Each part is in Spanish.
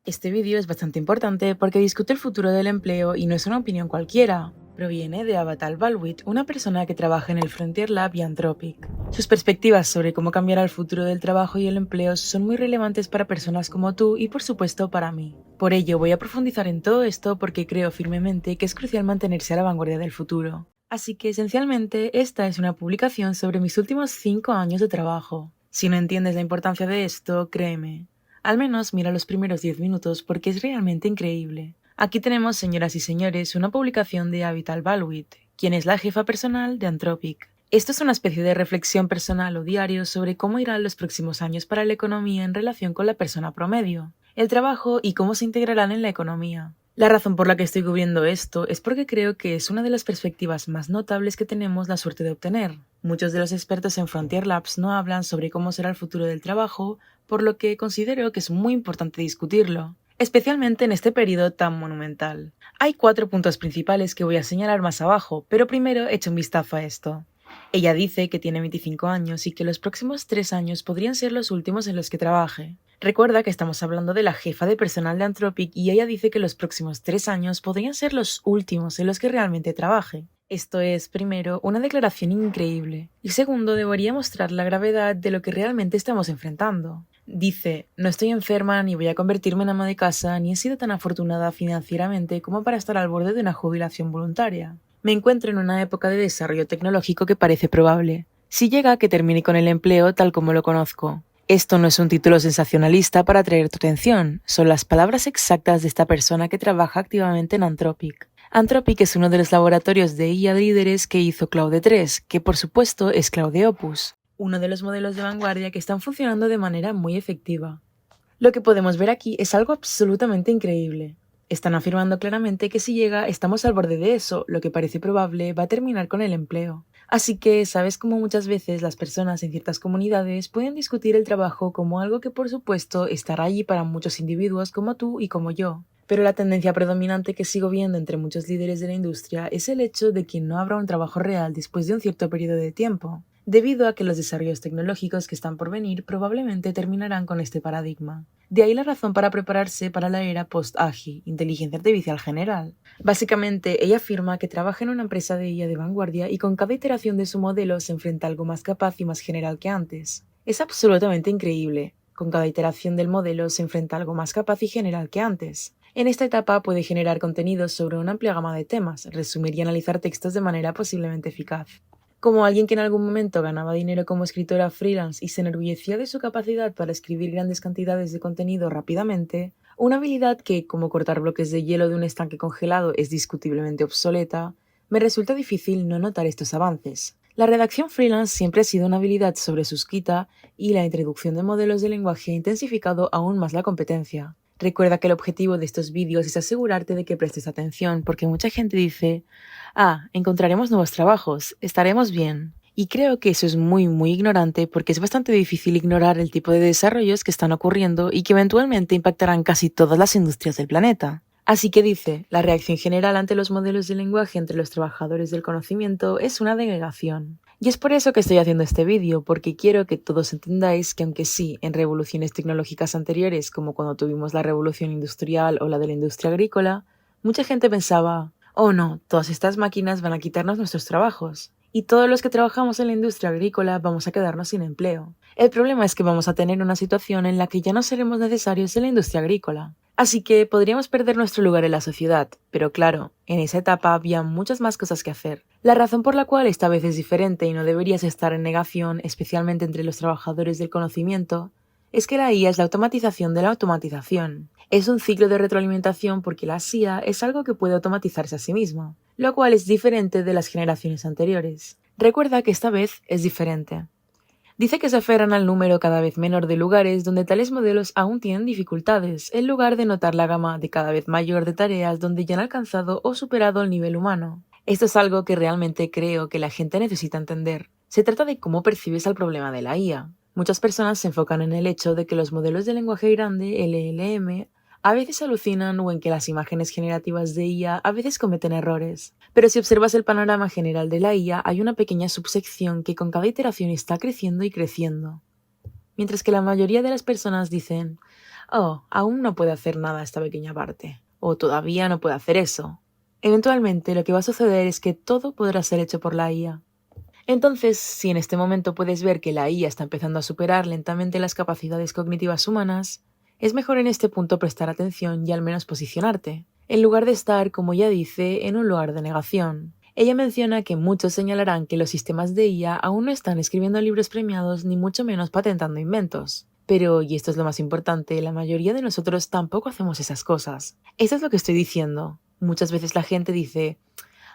Este vídeo es bastante importante porque discute el futuro del empleo y no es una opinión cualquiera. Proviene de Avital Balwit, una persona que trabaja en el Frontier Lab y Anthropic. Sus perspectivas sobre cómo cambiará el futuro del trabajo y el empleo son muy relevantes para personas como tú y por supuesto para mí. Por ello voy a profundizar en todo esto porque creo firmemente que es crucial mantenerse a la vanguardia del futuro. Así que esencialmente esta es una publicación sobre mis últimos 5 años de trabajo. Si no entiendes la importancia de esto, créeme. Al menos mira los primeros 10 minutos porque es realmente increíble. Aquí tenemos, señoras y señores, una publicación de Avital Balwit, quien es la jefa personal de Anthropic. Esto es una especie de reflexión personal o diario sobre cómo irán los próximos años para la economía en relación con la persona promedio, el trabajo y cómo se integrarán en la economía. La razón por la que estoy cubriendo esto es porque creo que es una de las perspectivas más notables que tenemos la suerte de obtener. Muchos de los expertos en Frontier Labs no hablan sobre cómo será el futuro del trabajo, por lo que considero que es muy importante discutirlo, especialmente en este periodo tan monumental. Hay 4 puntos principales que voy a señalar más abajo, pero primero echo un vistazo a esto. Ella dice que tiene 25 años y que los próximos 3 años podrían ser los últimos en los que trabaje. Recuerda que estamos hablando de la jefa de personal de Anthropic y ella dice que los próximos 3 años podrían ser los últimos en los que realmente trabaje. Esto es, primero, una declaración increíble, y segundo, debería mostrar la gravedad de lo que realmente estamos enfrentando. Dice, no estoy enferma, ni voy a convertirme en ama de casa, ni he sido tan afortunada financieramente como para estar al borde de una jubilación voluntaria. Me encuentro en una época de desarrollo tecnológico que parece probable. Si llega a que termine con el empleo tal como lo conozco. Esto no es un título sensacionalista para atraer tu atención, son las palabras exactas de esta persona que trabaja activamente en Anthropic. Anthropic es uno de los laboratorios de IA líderes que hizo Claude 3, que por supuesto es Claude Opus, uno de los modelos de vanguardia que están funcionando de manera muy efectiva. Lo que podemos ver aquí es algo absolutamente increíble. Están afirmando claramente que si llega estamos al borde de eso, lo que parece probable va a terminar con el empleo. Así que sabes cómo muchas veces las personas en ciertas comunidades pueden discutir el trabajo como algo que por supuesto estará allí para muchos individuos como tú y como yo. Pero la tendencia predominante que sigo viendo entre muchos líderes de la industria es el hecho de que no habrá un trabajo real después de un cierto periodo de tiempo, debido a que los desarrollos tecnológicos que están por venir probablemente terminarán con este paradigma. De ahí la razón para prepararse para la era post-AGI, inteligencia artificial general. Básicamente, ella afirma que trabaja en una empresa de IA de vanguardia y con cada iteración de su modelo se enfrenta a algo más capaz y más general que antes. Es absolutamente increíble. Con cada iteración del modelo se enfrenta a algo más capaz y general que antes. En esta etapa puede generar contenidos sobre una amplia gama de temas, resumir y analizar textos de manera posiblemente eficaz. Como alguien que en algún momento ganaba dinero como escritora freelance y se enorgullecía de su capacidad para escribir grandes cantidades de contenido rápidamente, una habilidad que, como cortar bloques de hielo de un estanque congelado, es discutiblemente obsoleta, me resulta difícil no notar estos avances. La redacción freelance siempre ha sido una habilidad sobresuscrita y la introducción de modelos de lenguaje ha intensificado aún más la competencia. Recuerda que el objetivo de estos vídeos es asegurarte de que prestes atención, porque mucha gente dice, encontraremos nuevos trabajos, estaremos bien. Y creo que eso es muy ignorante porque es bastante difícil ignorar el tipo de desarrollos que están ocurriendo y que eventualmente impactarán casi todas las industrias del planeta. Así que dice, la reacción general ante los modelos de lenguaje entre los trabajadores del conocimiento es una denegación. Y es por eso que estoy haciendo este vídeo, porque quiero que todos entendáis que aunque sí, en revoluciones tecnológicas anteriores, como cuando tuvimos la revolución industrial o la de la industria agrícola, mucha gente pensaba, oh no, todas estas máquinas van a quitarnos nuestros trabajos. Y todos los que trabajamos en la industria agrícola vamos a quedarnos sin empleo. El problema es que vamos a tener una situación en la que ya no seremos necesarios en la industria agrícola. Así que podríamos perder nuestro lugar en la sociedad, pero claro, en esa etapa había muchas más cosas que hacer. La razón por la cual esta vez es diferente y no deberías estar en negación, especialmente entre los trabajadores del conocimiento, es que la IA es la automatización de la automatización. Es un ciclo de retroalimentación porque la IA es algo que puede automatizarse a sí mismo, lo cual es diferente de las generaciones anteriores. Recuerda que esta vez es diferente. Dice que se aferran al número cada vez menor de lugares donde tales modelos aún tienen dificultades, en lugar de notar la gama de cada vez mayor de tareas donde ya han alcanzado o superado el nivel humano. Esto es algo que realmente creo que la gente necesita entender. Se trata de cómo percibes el problema de la IA. Muchas personas se enfocan en el hecho de que los modelos de lenguaje grande, LLM, a veces alucinan o en que las imágenes generativas de IA a veces cometen errores. Pero si observas el panorama general de la IA, hay una pequeña subsección que con cada iteración está creciendo y creciendo. Mientras que la mayoría de las personas dicen, oh, aún no puede hacer nada esta pequeña parte, o todavía no puede hacer eso. Eventualmente lo que va a suceder es que todo podrá ser hecho por la IA. Entonces, si en este momento puedes ver que la IA está empezando a superar lentamente las capacidades cognitivas humanas, es mejor en este punto prestar atención y al menos posicionarte, en lugar de estar, como ya dice, en un lugar de negación. Ella menciona que muchos señalarán que los sistemas de IA aún no están escribiendo libros premiados ni mucho menos patentando inventos. Pero, y esto es lo más importante, la mayoría de nosotros tampoco hacemos esas cosas. Eso es lo que estoy diciendo. Muchas veces la gente dice,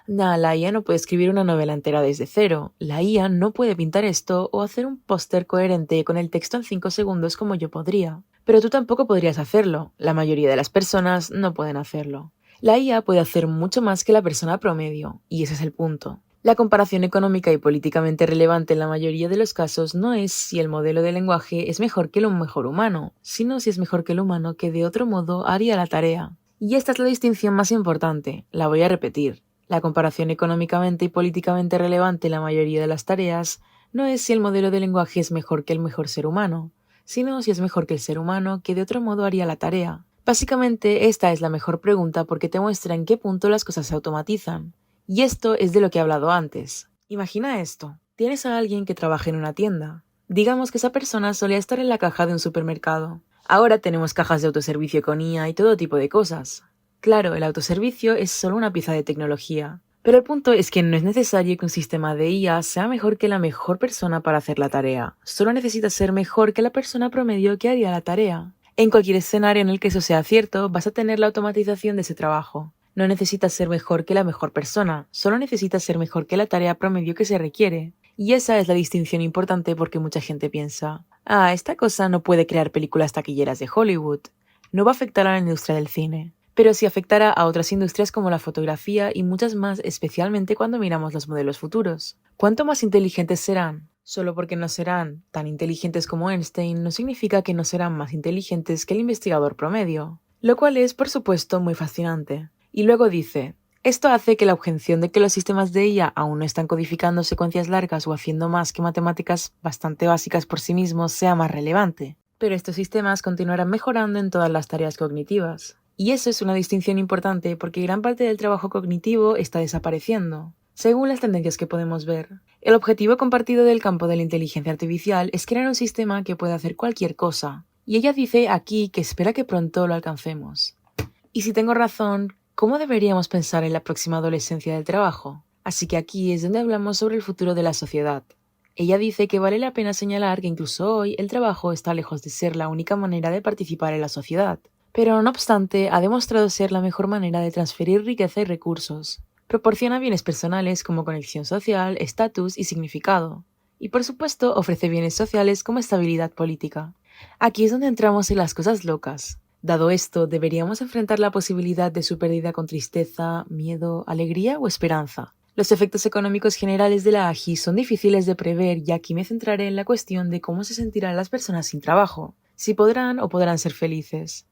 nah, la IA no puede escribir una novela entera desde cero. La IA no puede pintar esto o hacer un póster coherente con el texto en 5 segundos como yo podría. Pero tú tampoco podrías hacerlo. La mayoría de las personas no pueden hacerlo. La IA puede hacer mucho más que la persona promedio, y ese es el punto. La comparación económica y políticamente relevante en la mayoría de los casos no es si el modelo de lenguaje es mejor que el mejor humano, sino si es mejor que el humano que de otro modo haría la tarea. Y esta es la distinción más importante, la voy a repetir. La comparación económicamente y políticamente relevante en la mayoría de las tareas no es si el modelo de lenguaje es mejor que el mejor ser humano, sino si es mejor que el ser humano que de otro modo haría la tarea. Básicamente, esta es la mejor pregunta porque te muestra en qué punto las cosas se automatizan. Y esto es de lo que he hablado antes. Imagina esto. Tienes a alguien que trabaja en una tienda. Digamos que esa persona solía estar en la caja de un supermercado. Ahora tenemos cajas de autoservicio con IA y todo tipo de cosas. Claro, el autoservicio es solo una pieza de tecnología. Pero el punto es que no es necesario que un sistema de IA sea mejor que la mejor persona para hacer la tarea. Solo necesita ser mejor que la persona promedio que haría la tarea. En cualquier escenario en el que eso sea cierto, vas a tener la automatización de ese trabajo. No necesitas ser mejor que la mejor persona, solo necesitas ser mejor que la tarea promedio que se requiere. Y esa es la distinción importante porque mucha gente piensa, esta cosa no puede crear películas taquilleras de Hollywood. No va a afectar a la industria del cine. Pero sí afectará a otras industrias como la fotografía y muchas más, especialmente cuando miramos los modelos futuros. ¿Cuánto más inteligentes serán? Solo porque no serán tan inteligentes como Einstein no significa que no serán más inteligentes que el investigador promedio, lo cual es, por supuesto, muy fascinante. Y luego dice, esto hace que la objeción de que los sistemas de IA aún no están codificando secuencias largas o haciendo más que matemáticas bastante básicas por sí mismos sea más relevante. Pero estos sistemas continuarán mejorando en todas las tareas cognitivas. Y eso es una distinción importante porque gran parte del trabajo cognitivo está desapareciendo. Según las tendencias que podemos ver, el objetivo compartido del campo de la inteligencia artificial es crear un sistema que pueda hacer cualquier cosa. Y ella dice aquí que espera que pronto lo alcancemos. Y si tengo razón, ¿cómo deberíamos pensar en la próxima adolescencia del trabajo? Así que aquí es donde hablamos sobre el futuro de la sociedad. Ella dice que vale la pena señalar que incluso hoy el trabajo está lejos de ser la única manera de participar en la sociedad. Pero no obstante, ha demostrado ser la mejor manera de transferir riqueza y recursos. Proporciona bienes personales como conexión social, estatus y significado. Y por supuesto ofrece bienes sociales como estabilidad política. Aquí es donde entramos en las cosas locas. Dado esto, deberíamos enfrentar la posibilidad de su pérdida con tristeza, miedo, alegría o esperanza. Los efectos económicos generales de la AGI son difíciles de prever y aquí me centraré en la cuestión de cómo se sentirán las personas sin trabajo, si podrán o podrán ser felices.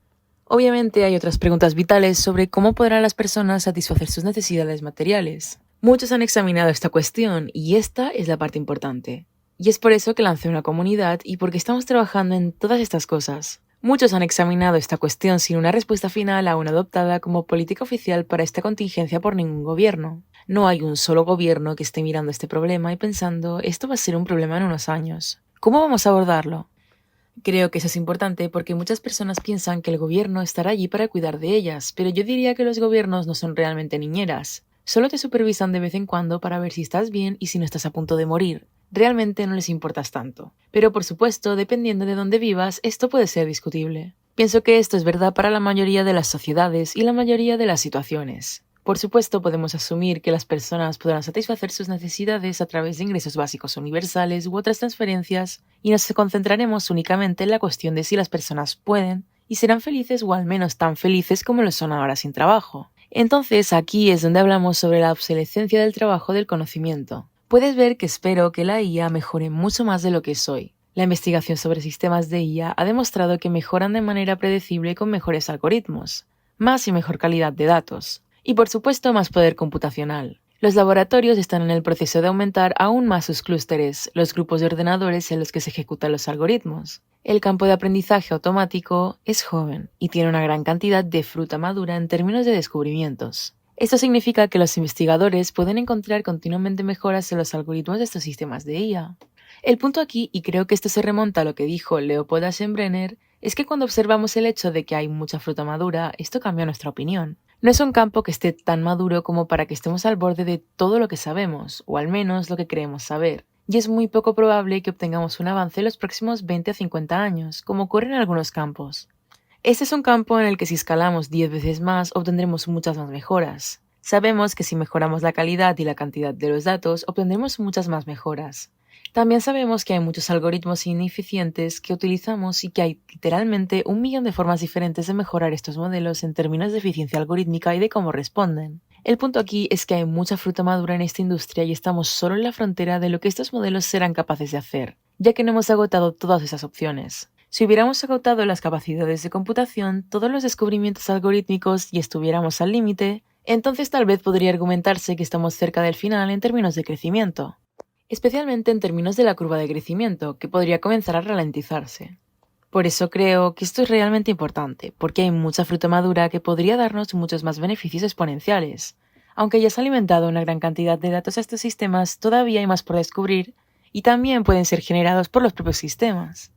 Obviamente hay otras preguntas vitales sobre cómo podrán las personas satisfacer sus necesidades materiales. Muchos han examinado esta cuestión y esta es la parte importante. Y es por eso que lancé una comunidad y porque estamos trabajando en todas estas cosas. Muchos han examinado esta cuestión sin una respuesta final aún adoptada como política oficial para esta contingencia por ningún gobierno. No hay un solo gobierno que esté mirando este problema y pensando, esto va a ser un problema en unos años. ¿Cómo vamos a abordarlo? Creo que eso es importante porque muchas personas piensan que el gobierno estará allí para cuidar de ellas, pero yo diría que los gobiernos no son realmente niñeras. Solo te supervisan de vez en cuando para ver si estás bien y si no estás a punto de morir. Realmente no les importas tanto. Pero por supuesto, dependiendo de dónde vivas, esto puede ser discutible. Pienso que esto es verdad para la mayoría de las sociedades y la mayoría de las situaciones. Por supuesto, podemos asumir que las personas podrán satisfacer sus necesidades a través de ingresos básicos universales u otras transferencias, y nos concentraremos únicamente en la cuestión de si las personas pueden y serán felices o al menos tan felices como lo son ahora sin trabajo. Entonces, aquí es donde hablamos sobre la obsolescencia del trabajo del conocimiento. Puedes ver que espero que la IA mejore mucho más de lo que es hoy. La investigación sobre sistemas de IA ha demostrado que mejoran de manera predecible con mejores algoritmos, más y mejor calidad de datos. Y por supuesto más poder computacional. Los laboratorios están en el proceso de aumentar aún más sus clústeres, los grupos de ordenadores en los que se ejecutan los algoritmos. El campo de aprendizaje automático es joven y tiene una gran cantidad de fruta madura en términos de descubrimientos. Esto significa que los investigadores pueden encontrar continuamente mejoras en los algoritmos de estos sistemas de IA. El punto aquí, y creo que esto se remonta a lo que dijo Leopold Aschenbrenner, es que cuando observamos el hecho de que hay mucha fruta madura, esto cambia nuestra opinión. No es un campo que esté tan maduro como para que estemos al borde de todo lo que sabemos, o al menos lo que creemos saber, y es muy poco probable que obtengamos un avance en los próximos 20 a 50 años, como ocurre en algunos campos. Este es un campo en el que si escalamos 10 veces más obtendremos muchas más mejoras. Sabemos que si mejoramos la calidad y la cantidad de los datos obtendremos muchas más mejoras. También sabemos que hay muchos algoritmos ineficientes que utilizamos y que hay literalmente 1 millón de formas diferentes de mejorar estos modelos en términos de eficiencia algorítmica y de cómo responden. El punto aquí es que hay mucha fruta madura en esta industria y estamos solo en la frontera de lo que estos modelos serán capaces de hacer, ya que no hemos agotado todas esas opciones. Si hubiéramos agotado las capacidades de computación, todos los descubrimientos algorítmicos y estuviéramos al límite, entonces tal vez podría argumentarse que estamos cerca del final en términos de crecimiento, especialmente en términos de la curva de crecimiento, que podría comenzar a ralentizarse. Por eso creo que esto es realmente importante, porque hay mucha fruta madura que podría darnos muchos más beneficios exponenciales. Aunque ya se ha alimentado una gran cantidad de datos a estos sistemas, todavía hay más por descubrir, y también pueden ser generados por los propios sistemas.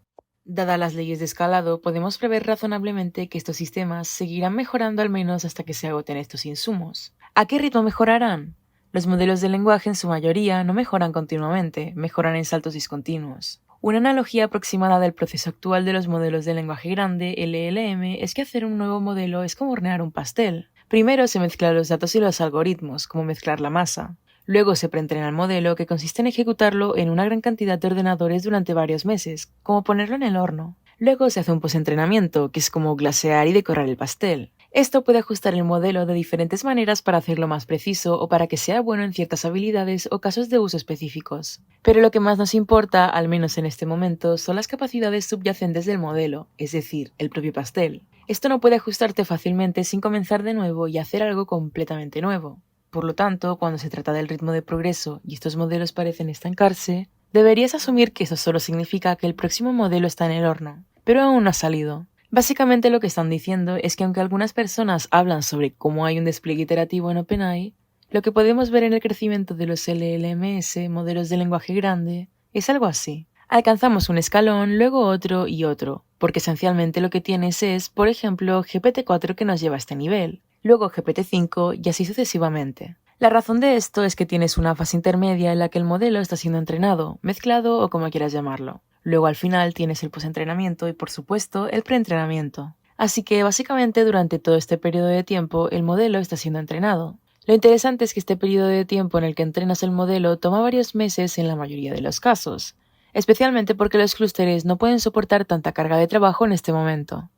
Dadas las leyes de escalado, podemos prever razonablemente que estos sistemas seguirán mejorando al menos hasta que se agoten estos insumos. ¿A qué ritmo mejorarán? Los modelos de lenguaje en su mayoría no mejoran continuamente, mejoran en saltos discontinuos. Una analogía aproximada del proceso actual de los modelos de lenguaje grande, LLM, es que hacer un nuevo modelo es como hornear un pastel. Primero se mezclan los datos y los algoritmos, como mezclar la masa. Luego se preentrena el modelo, que consiste en ejecutarlo en una gran cantidad de ordenadores durante varios meses, como ponerlo en el horno. Luego se hace un postentrenamiento, que es como glasear y decorar el pastel. Esto puede ajustar el modelo de diferentes maneras para hacerlo más preciso o para que sea bueno en ciertas habilidades o casos de uso específicos. Pero lo que más nos importa, al menos en este momento, son las capacidades subyacentes del modelo, es decir, el propio pastel. Esto no puede ajustarte fácilmente sin comenzar de nuevo y hacer algo completamente nuevo. Por lo tanto, cuando se trata del ritmo de progreso y estos modelos parecen estancarse, deberías asumir que eso solo significa que el próximo modelo está en el horno, pero aún no ha salido. Básicamente lo que están diciendo es que aunque algunas personas hablan sobre cómo hay un despliegue iterativo en OpenAI, lo que podemos ver en el crecimiento de los LLMS, modelos de lenguaje grande, es algo así. Alcanzamos un escalón, luego otro y otro, porque esencialmente lo que tienes es, por ejemplo, GPT-4 que nos lleva a este nivel, luego GPT-5 y así sucesivamente. La razón de esto es que tienes una fase intermedia en la que el modelo está siendo entrenado, mezclado o como quieras llamarlo. Luego al final tienes el postentrenamiento y por supuesto el preentrenamiento. Así que básicamente durante todo este periodo de tiempo el modelo está siendo entrenado. Lo interesante es que este periodo de tiempo en el que entrenas el modelo toma varios meses en la mayoría de los casos, especialmente porque los clústeres no pueden soportar tanta carga de trabajo en este momento.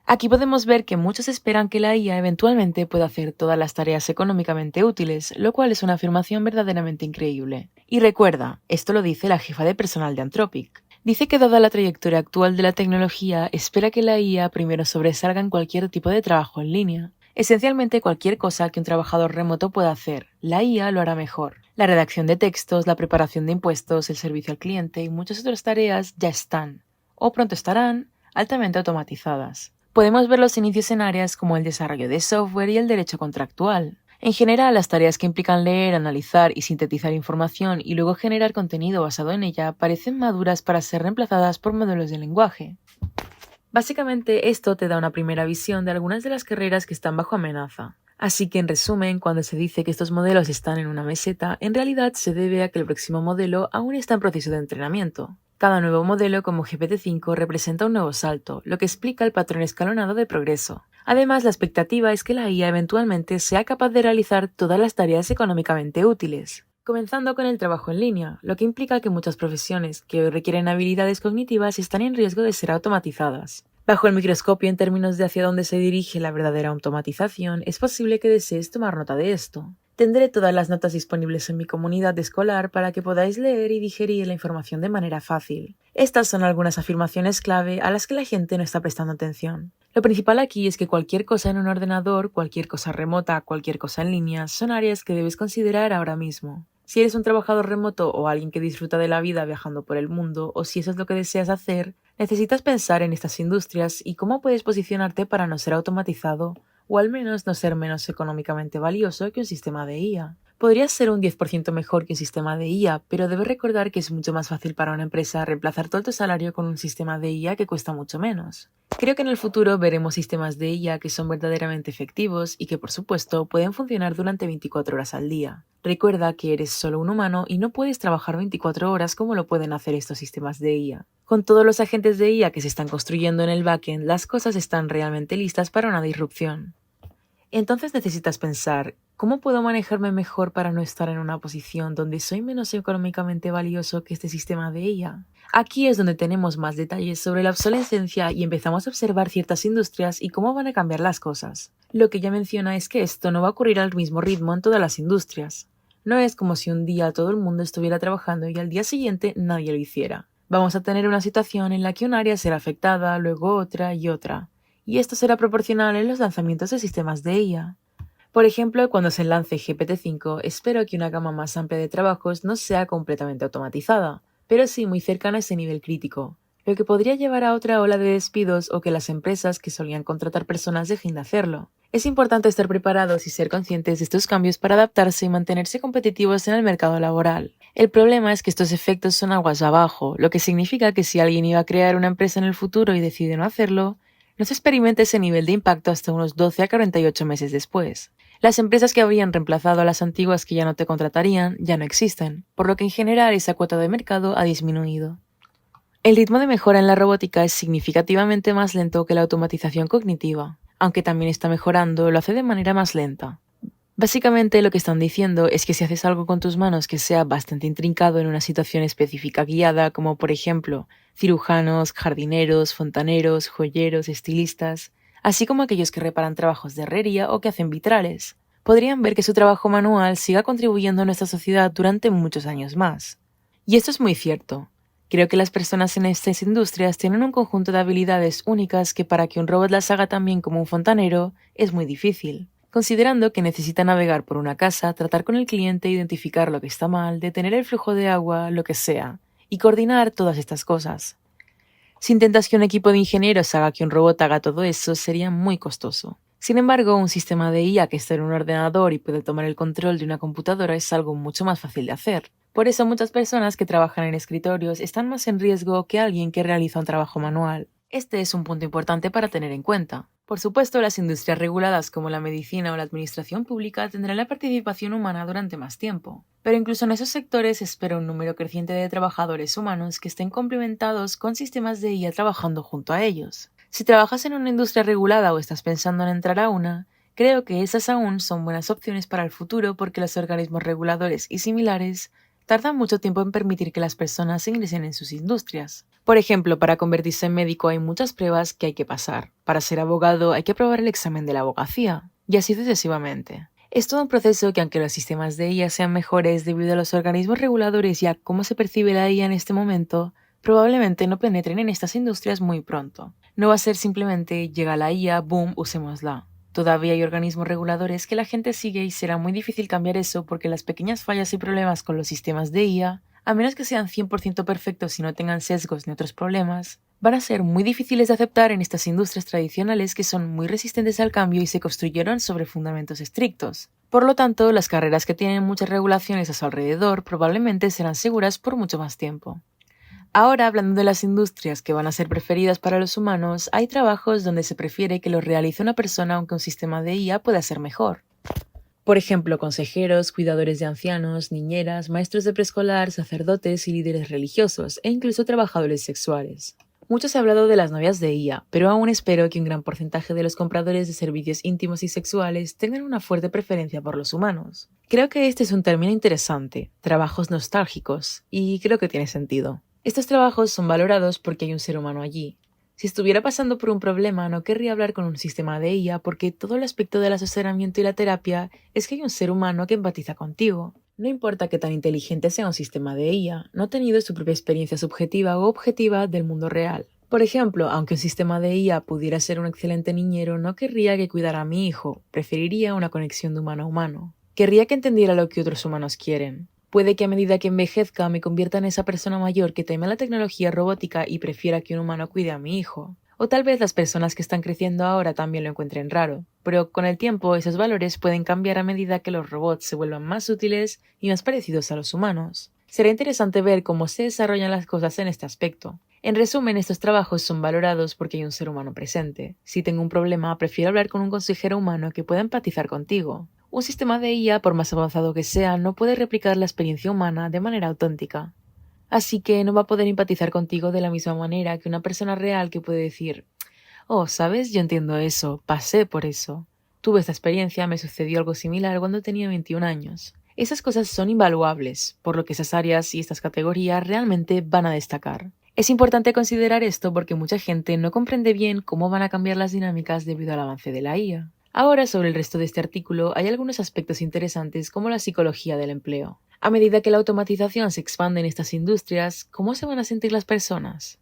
Aquí podemos ver que muchos esperan que la IA eventualmente pueda hacer todas las tareas económicamente útiles, lo cual es una afirmación verdaderamente increíble. Y recuerda, esto lo dice la jefa de personal de Anthropic. Dice que dada la trayectoria actual de la tecnología, espera que la IA primero sobresalga en cualquier tipo de trabajo en línea. Esencialmente cualquier cosa que un trabajador remoto pueda hacer, la IA lo hará mejor. La redacción de textos, la preparación de impuestos, el servicio al cliente y muchas otras tareas ya están, o pronto estarán, altamente automatizadas. Podemos ver los inicios en áreas como el desarrollo de software y el derecho contractual. En general, las tareas que implican leer, analizar y sintetizar información y luego generar contenido basado en ella parecen maduras para ser reemplazadas por modelos de lenguaje. Básicamente, esto te da una primera visión de algunas de las carreras que están bajo amenaza. Así que, en resumen, cuando se dice que estos modelos están en una meseta, en realidad se debe a que el próximo modelo aún está en proceso de entrenamiento. Cada nuevo modelo como GPT-5 representa un nuevo salto, lo que explica el patrón escalonado de progreso. Además, la expectativa es que la IA eventualmente sea capaz de realizar todas las tareas económicamente útiles, comenzando con el trabajo en línea, lo que implica que muchas profesiones que hoy requieren habilidades cognitivas están en riesgo de ser automatizadas. Bajo el microscopio en términos de hacia dónde se dirige la verdadera automatización, es posible que desees tomar nota de esto. Tendré todas las notas disponibles en mi comunidad escolar para que podáis leer y digerir la información de manera fácil. Estas son algunas afirmaciones clave a las que la gente no está prestando atención. Lo principal aquí es que cualquier cosa en un ordenador, cualquier cosa remota, cualquier cosa en línea, son áreas que debes considerar ahora mismo. Si eres un trabajador remoto o alguien que disfruta de la vida viajando por el mundo, o si eso es lo que deseas hacer, necesitas pensar en estas industrias y cómo puedes posicionarte para no ser automatizado, o al menos no ser menos económicamente valioso que un sistema de IA. Podrías ser un 10% mejor que un sistema de IA, pero debes recordar que es mucho más fácil para una empresa reemplazar todo tu salario con un sistema de IA que cuesta mucho menos. Creo que en el futuro veremos sistemas de IA que son verdaderamente efectivos y que, por supuesto, pueden funcionar durante 24 horas al día. Recuerda que eres solo un humano y no puedes trabajar 24 horas como lo pueden hacer estos sistemas de IA. Con todos los agentes de IA que se están construyendo en el backend, las cosas están realmente listas para una disrupción. Entonces necesitas pensar, ¿cómo puedo manejarme mejor para no estar en una posición donde soy menos económicamente valioso que este sistema de IA? Aquí es donde tenemos más detalles sobre la obsolescencia y empezamos a observar ciertas industrias y cómo van a cambiar las cosas. Lo que ya menciona es que esto no va a ocurrir al mismo ritmo en todas las industrias. No es como si un día todo el mundo estuviera trabajando y al día siguiente nadie lo hiciera. Vamos a tener una situación en la que un área será afectada, luego otra y otra. Y esto será proporcional en los lanzamientos de sistemas de IA. Por ejemplo, cuando se lance GPT-5, espero que una gama más amplia de trabajos no sea completamente automatizada, pero sí muy cercana a ese nivel crítico, lo que podría llevar a otra ola de despidos o que las empresas que solían contratar personas dejen de hacerlo. Es importante estar preparados y ser conscientes de estos cambios para adaptarse y mantenerse competitivos en el mercado laboral. El problema es que estos efectos son aguas abajo, lo que significa que si alguien iba a crear una empresa en el futuro y decide no hacerlo, no se experimenta ese nivel de impacto hasta unos 12 a 48 meses después. Las empresas que habrían reemplazado a las antiguas que ya no te contratarían ya no existen, por lo que en general esa cuota de mercado ha disminuido. El ritmo de mejora en la robótica es significativamente más lento que la automatización cognitiva. Aunque también está mejorando, lo hace de manera más lenta. Básicamente lo que están diciendo es que si haces algo con tus manos que sea bastante intrincado en una situación específica guiada, como por ejemplo cirujanos, jardineros, fontaneros, joyeros, estilistas, así como aquellos que reparan trabajos de herrería o que hacen vitrales, podrían ver que su trabajo manual siga contribuyendo a nuestra sociedad durante muchos años más. Y esto es muy cierto. Creo que las personas en estas industrias tienen un conjunto de habilidades únicas que para que un robot las haga tan bien como un fontanero es muy difícil. Considerando que necesita navegar por una casa, tratar con el cliente, identificar lo que está mal, detener el flujo de agua, lo que sea, y coordinar todas estas cosas. Si intentas que un equipo de ingenieros haga que un robot haga todo eso, sería muy costoso. Sin embargo, un sistema de IA que está en un ordenador y puede tomar el control de una computadora es algo mucho más fácil de hacer. Por eso muchas personas que trabajan en escritorios están más en riesgo que alguien que realiza un trabajo manual. Este es un punto importante para tener en cuenta. Por supuesto, las industrias reguladas como la medicina o la administración pública tendrán la participación humana durante más tiempo. Pero incluso en esos sectores espero un número creciente de trabajadores humanos que estén complementados con sistemas de IA trabajando junto a ellos. Si trabajas en una industria regulada o estás pensando en entrar a una, creo que esas aún son buenas opciones para el futuro porque los organismos reguladores y similares tardan mucho tiempo en permitir que las personas ingresen en sus industrias. Por ejemplo, para convertirse en médico hay muchas pruebas que hay que pasar. Para ser abogado hay que aprobar el examen de la abogacía, y así sucesivamente. Es todo un proceso que aunque los sistemas de IA sean mejores debido a los organismos reguladores y a cómo se percibe la IA en este momento, probablemente no penetren en estas industrias muy pronto. No va a ser simplemente llega la IA, boom, usémosla. Todavía hay organismos reguladores que la gente sigue y será muy difícil cambiar eso porque las pequeñas fallas y problemas con los sistemas de IA, a menos que sean 100% perfectos y no tengan sesgos ni otros problemas, van a ser muy difíciles de aceptar en estas industrias tradicionales que son muy resistentes al cambio y se construyeron sobre fundamentos estrictos. Por lo tanto, las carreras que tienen muchas regulaciones a su alrededor probablemente serán seguras por mucho más tiempo. Ahora, hablando de las industrias que van a ser preferidas para los humanos, hay trabajos donde se prefiere que los realice una persona aunque un sistema de IA pueda ser mejor. Por ejemplo, consejeros, cuidadores de ancianos, niñeras, maestros de preescolar, sacerdotes y líderes religiosos, e incluso trabajadores sexuales. Mucho se ha hablado de las novias de IA, pero aún espero que un gran porcentaje de los compradores de servicios íntimos y sexuales tengan una fuerte preferencia por los humanos. Creo que este es un término interesante, trabajos nostálgicos, y creo que tiene sentido. Estos trabajos son valorados porque hay un ser humano allí. Si estuviera pasando por un problema, no querría hablar con un sistema de IA porque todo el aspecto del asesoramiento y la terapia es que hay un ser humano que empatiza contigo. No importa qué tan inteligente sea un sistema de IA, no ha tenido su propia experiencia subjetiva o objetiva del mundo real. Por ejemplo, aunque un sistema de IA pudiera ser un excelente niñero, no querría que cuidara a mi hijo, preferiría una conexión de humano a humano. Querría que entendiera lo que otros humanos quieren. Puede que a medida que envejezca me convierta en esa persona mayor que teme la tecnología robótica y prefiera que un humano cuide a mi hijo. O tal vez las personas que están creciendo ahora también lo encuentren raro, pero con el tiempo esos valores pueden cambiar a medida que los robots se vuelvan más útiles y más parecidos a los humanos. Será interesante ver cómo se desarrollan las cosas en este aspecto. En resumen, estos trabajos son valorados porque hay un ser humano presente. Si tengo un problema, prefiero hablar con un consejero humano que pueda empatizar contigo. Un sistema de IA, por más avanzado que sea, no puede replicar la experiencia humana de manera auténtica. Así que no va a poder empatizar contigo de la misma manera que una persona real que puede decir, oh, ¿sabes? Yo entiendo eso, pasé por eso. Tuve esta experiencia, me sucedió algo similar cuando tenía 21 años. Esas cosas son invaluables, por lo que esas áreas y estas categorías realmente van a destacar. Es importante considerar esto porque mucha gente no comprende bien cómo van a cambiar las dinámicas debido al avance de la IA. Ahora, sobre el resto de este artículo, hay algunos aspectos interesantes como la psicología del empleo. A medida que la automatización se expande en estas industrias, ¿cómo se van a sentir las personas?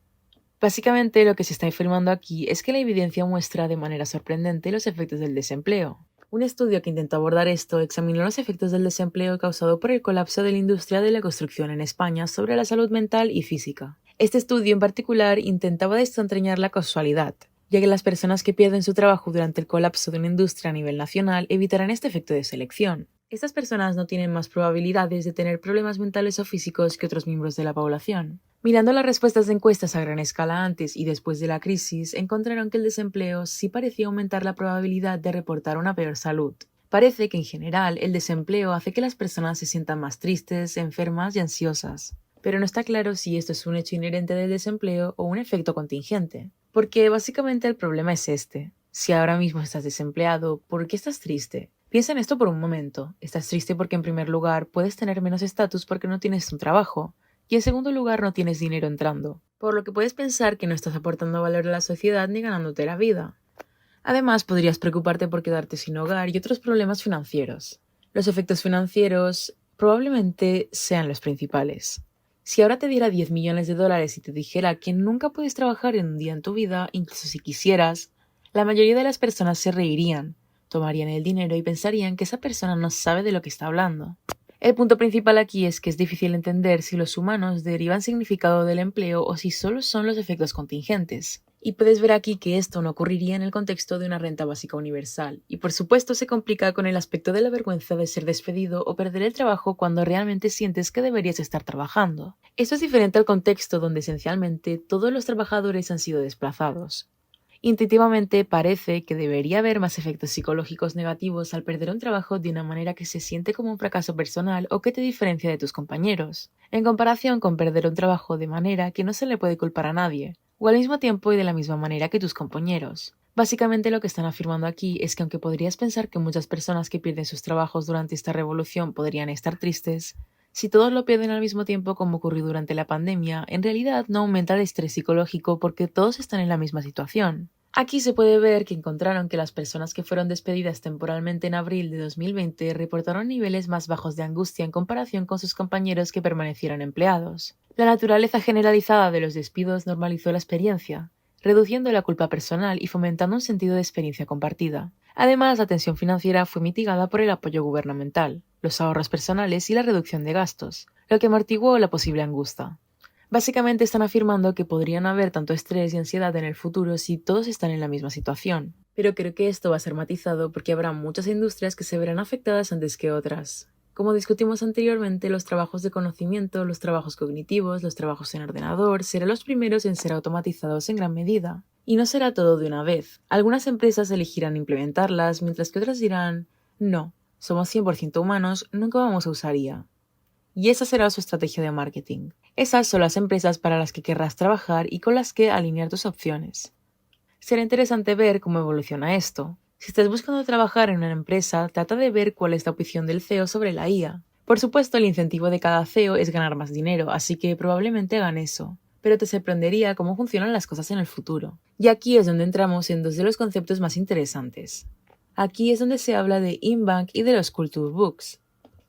Básicamente, lo que se está afirmando aquí es que la evidencia muestra de manera sorprendente los efectos del desempleo. Un estudio que intentó abordar esto examinó los efectos del desempleo causado por el colapso de la industria de la construcción en España sobre la salud mental y física. Este estudio en particular intentaba desentrañar la causalidad, ya que las personas que pierden su trabajo durante el colapso de una industria a nivel nacional evitarán este efecto de selección. Estas personas no tienen más probabilidades de tener problemas mentales o físicos que otros miembros de la población. Mirando las respuestas de encuestas a gran escala antes y después de la crisis, encontraron que el desempleo sí parecía aumentar la probabilidad de reportar una peor salud. Parece que en general el desempleo hace que las personas se sientan más tristes, enfermas y ansiosas. Pero no está claro si esto es un hecho inherente del desempleo o un efecto contingente. Porque básicamente el problema es este. Si ahora mismo estás desempleado, ¿por qué estás triste? Piensa en esto por un momento. Estás triste porque en primer lugar puedes tener menos estatus porque no tienes un trabajo. Y en segundo lugar no tienes dinero entrando. Por lo que puedes pensar que no estás aportando valor a la sociedad ni ganándote la vida. Además, podrías preocuparte por quedarte sin hogar y otros problemas financieros. Los efectos financieros probablemente sean los principales. Si ahora te diera 10 millones de dólares y te dijera que nunca puedes trabajar en un día en tu vida, incluso si quisieras, la mayoría de las personas se reirían, tomarían el dinero y pensarían que esa persona no sabe de lo que está hablando. El punto principal aquí es que es difícil entender si los humanos derivan significado del empleo o si solo son los efectos contingentes. Y puedes ver aquí que esto no ocurriría en el contexto de una renta básica universal, y por supuesto se complica con el aspecto de la vergüenza de ser despedido o perder el trabajo cuando realmente sientes que deberías estar trabajando. Esto es diferente al contexto donde esencialmente todos los trabajadores han sido desplazados. Intuitivamente parece que debería haber más efectos psicológicos negativos al perder un trabajo de una manera que se siente como un fracaso personal o que te diferencia de tus compañeros, en comparación con perder un trabajo de manera que no se le puede culpar a nadie, o al mismo tiempo y de la misma manera que tus compañeros. Básicamente lo que están afirmando aquí es que aunque podrías pensar que muchas personas que pierden sus trabajos durante esta revolución podrían estar tristes, si todos lo pierden al mismo tiempo como ocurrió durante la pandemia, en realidad no aumenta el estrés psicológico porque todos están en la misma situación. Aquí se puede ver que encontraron que las personas que fueron despedidas temporalmente en abril de 2020 reportaron niveles más bajos de angustia en comparación con sus compañeros que permanecieron empleados. La naturaleza generalizada de los despidos normalizó la experiencia, reduciendo la culpa personal y fomentando un sentido de experiencia compartida. Además, la tensión financiera fue mitigada por el apoyo gubernamental, los ahorros personales y la reducción de gastos, lo que amortiguó la posible angustia. Básicamente están afirmando que podrían haber tanto estrés y ansiedad en el futuro si todos están en la misma situación. Pero creo que esto va a ser matizado porque habrá muchas industrias que se verán afectadas antes que otras. Como discutimos anteriormente, los trabajos de conocimiento, los trabajos cognitivos, los trabajos en ordenador serán los primeros en ser automatizados en gran medida. Y no será todo de una vez. Algunas empresas elegirán implementarlas, mientras que otras dirán, no, somos 100% humanos, nunca vamos a usar IA. Y esa será su estrategia de marketing. Esas son las empresas para las que querrás trabajar y con las que alinear tus opciones. Será interesante ver cómo evoluciona esto. Si estás buscando trabajar en una empresa, trata de ver cuál es la opinión del CEO sobre la IA. Por supuesto, el incentivo de cada CEO es ganar más dinero, así que probablemente hagan eso. Pero te sorprendería cómo funcionan las cosas en el futuro. Y aquí es donde entramos en dos de los conceptos más interesantes. Aquí es donde se habla de Inbank y de los Culture Books.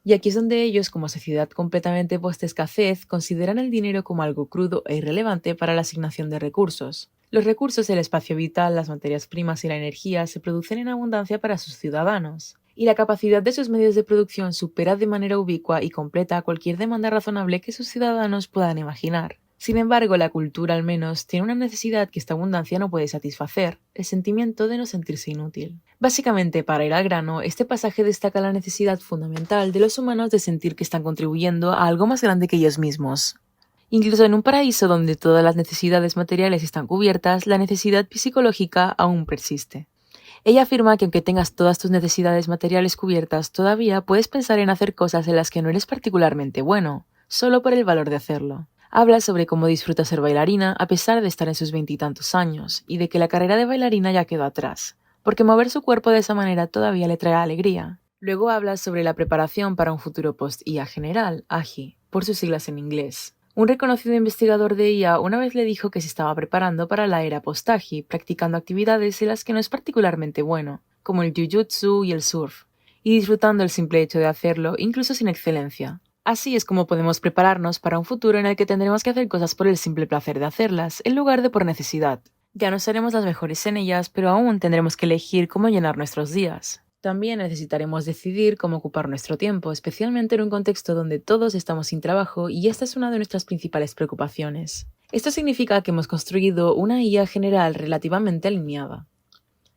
Y aquí es donde ellos, como sociedad completamente post-escasez, consideran el dinero como algo crudo e irrelevante para la asignación de recursos. Los recursos, el espacio vital, las materias primas y la energía se producen en abundancia para sus ciudadanos, y la capacidad de sus medios de producción supera de manera ubicua y completa cualquier demanda razonable que sus ciudadanos puedan imaginar. Sin embargo, la cultura al menos tiene una necesidad que esta abundancia no puede satisfacer, el sentimiento de no sentirse inútil. Básicamente, para ir al grano, este pasaje destaca la necesidad fundamental de los humanos de sentir que están contribuyendo a algo más grande que ellos mismos. Incluso en un paraíso donde todas las necesidades materiales están cubiertas, la necesidad psicológica aún persiste. Ella afirma que aunque tengas todas tus necesidades materiales cubiertas, todavía puedes pensar en hacer cosas en las que no eres particularmente bueno, solo por el valor de hacerlo. Habla sobre cómo disfruta ser bailarina a pesar de estar en sus veintitantos años, y de que la carrera de bailarina ya quedó atrás, porque mover su cuerpo de esa manera todavía le trae alegría. Luego habla sobre la preparación para un futuro post-IA general, AGI, por sus siglas en inglés. Un reconocido investigador de IA una vez le dijo que se estaba preparando para la era post-AGI, practicando actividades en las que no es particularmente bueno, como el jiu-jitsu y el surf, y disfrutando el simple hecho de hacerlo, incluso sin excelencia. Así es como podemos prepararnos para un futuro en el que tendremos que hacer cosas por el simple placer de hacerlas, en lugar de por necesidad. Ya no seremos las mejores en ellas, pero aún tendremos que elegir cómo llenar nuestros días. También necesitaremos decidir cómo ocupar nuestro tiempo, especialmente en un contexto donde todos estamos sin trabajo y esta es una de nuestras principales preocupaciones. Esto significa que hemos construido una IA general relativamente alineada.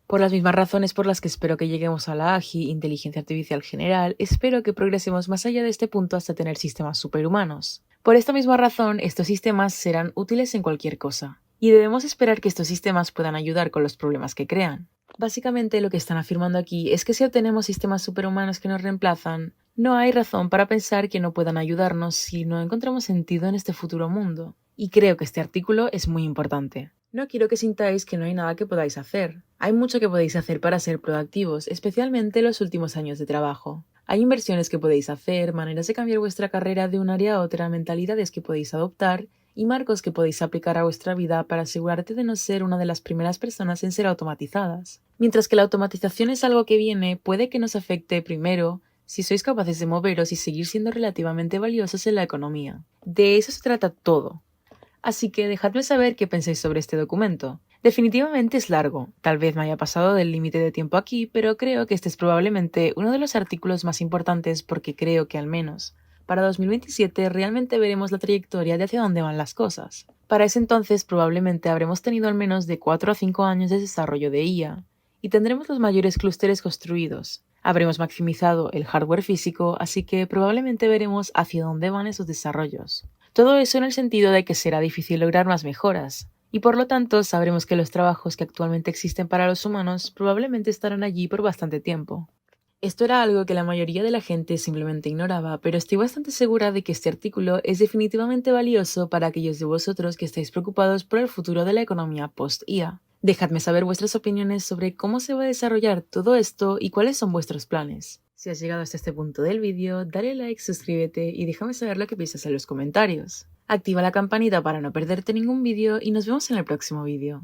Por las mismas razones por las que espero que lleguemos a la AGI, inteligencia artificial general, espero que progresemos más allá de este punto hasta tener sistemas superhumanos. Por esta misma razón, estos sistemas serán útiles en cualquier cosa, y debemos esperar que estos sistemas puedan ayudar con los problemas que crean. Básicamente lo que están afirmando aquí es que si obtenemos sistemas superhumanos que nos reemplazan, no hay razón para pensar que no puedan ayudarnos si no encontramos sentido en este futuro mundo. Y creo que este artículo es muy importante. No quiero que sintáis que no hay nada que podáis hacer. Hay mucho que podéis hacer para ser productivos, especialmente en los últimos años de trabajo. Hay inversiones que podéis hacer, maneras de cambiar vuestra carrera de un área a otra, mentalidades que podéis adoptar y marcos que podéis aplicar a vuestra vida para asegurarte de no ser una de las primeras personas en ser automatizadas. Mientras que la automatización es algo que viene, puede que nos afecte primero si sois capaces de moveros y seguir siendo relativamente valiosos en la economía. De eso se trata todo. Así que dejadme saber qué pensáis sobre este documento. Definitivamente es largo, tal vez me haya pasado del límite de tiempo aquí, pero creo que este es probablemente uno de los artículos más importantes porque creo que al menos para 2027 realmente veremos la trayectoria de hacia dónde van las cosas. Para ese entonces probablemente habremos tenido al menos de 4 a 5 años de desarrollo de IA, y tendremos los mayores clústeres construidos. Habremos maximizado el hardware físico, así que probablemente veremos hacia dónde van esos desarrollos. Todo eso en el sentido de que será difícil lograr más mejoras, y por lo tanto sabremos que los trabajos que actualmente existen para los humanos probablemente estarán allí por bastante tiempo. Esto era algo que la mayoría de la gente simplemente ignoraba, pero estoy bastante segura de que este artículo es definitivamente valioso para aquellos de vosotros que estáis preocupados por el futuro de la economía post-IA. Dejadme saber vuestras opiniones sobre cómo se va a desarrollar todo esto y cuáles son vuestros planes. Si has llegado hasta este punto del vídeo, dale like, suscríbete y déjame saber lo que piensas en los comentarios. Activa la campanita para no perderte ningún vídeo y nos vemos en el próximo vídeo.